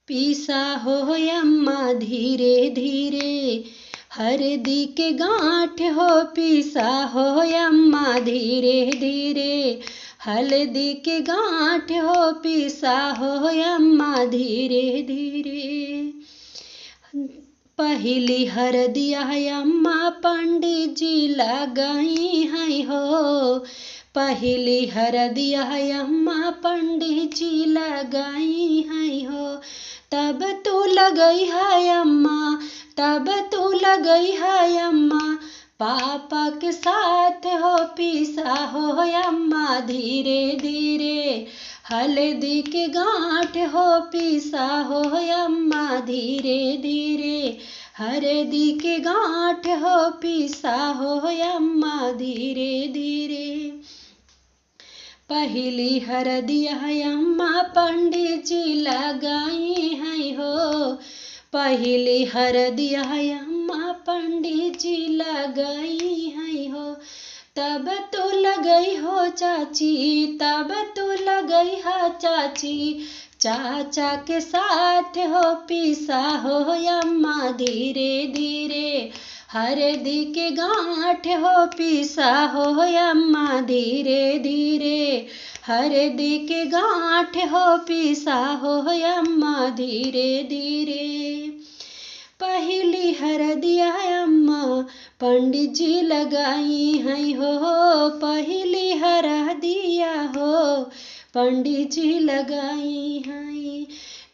पीसा हो अम्मा धीरे धीरे, हरदी के गांठ हो पीसा हो अम्मा धीरे धीरे, हल्दी के गांठ हो पीसा हो अम्मा धीरे धीरे। पहली हरदिया अम्मा पंडित जी लगाई है हो, पहली हरदिया अम्मा पंडित जी लगाई है हो। तब तू लगई है अम्मा, तब तू लगई है अम्मा, पापा के साथ हो पीसा हो अम्मा धीरे धीरे, हल्दी के गांठ हो पीसा हो अम्मा धीरे धीरे, हल्दी के गांठ हो पीसा हो अम्मा धीरे धीरे। पहली हरदिया अम्मा पंडित जी लगाई है हो, पहली हरदिया अम्मा पंडित जी लगाई है हो। तब तो लगई हो चाची, तब तो लगई हो चाची, चाचा के साथ हो पीसा हो अम्मा धीरे धीरे, हरदी के गांठ हो पीसा हो अम्मा धीरे धीरे, हरदी के गांठ हो पीसा हो अम्मा धीरे धीरे। पहली हरदिया अम्मा पंडित जी लगाई है हो, पहली हरदिया हो पंडित जी लगाई है।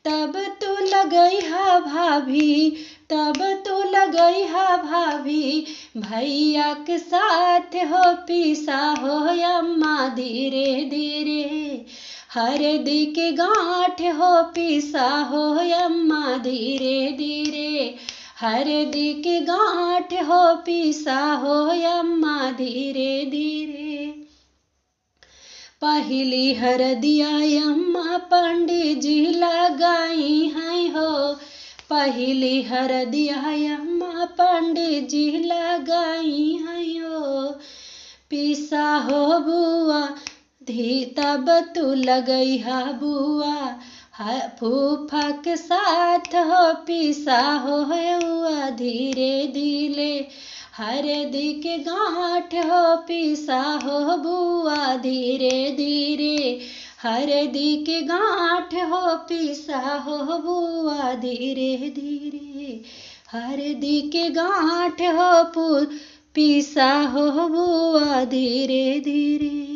तब तो लगई है भाभी, तब तो लगई है भाभी, भैया के साथ हो पीसा हो अम्मा धीरे धीरे, हरदी के गांठ हो पीसा हो अम्मा धीरे धीरे, हरदी के गांठ हो पीसा हो अम्मा धीरे धीरे। पहली हरदिया अम्मा पंडित जी लगाई है हो, पहली हरदिया अम्मा पंडित जी लगाई है हो। पीसा हो बुआ धी तब तू लगई हा बुआ, फूफा के साथ हो पीसा हो हुआ धीरे धीरे, हरदी के गांठ हो पीसा हो बुआ धीरे धीरे, हरदी के गांठ हो पीसा हो बुआ धीरे धीरे, हरदी के गांठ हो पीसा हो बुआ धीरे धीरे।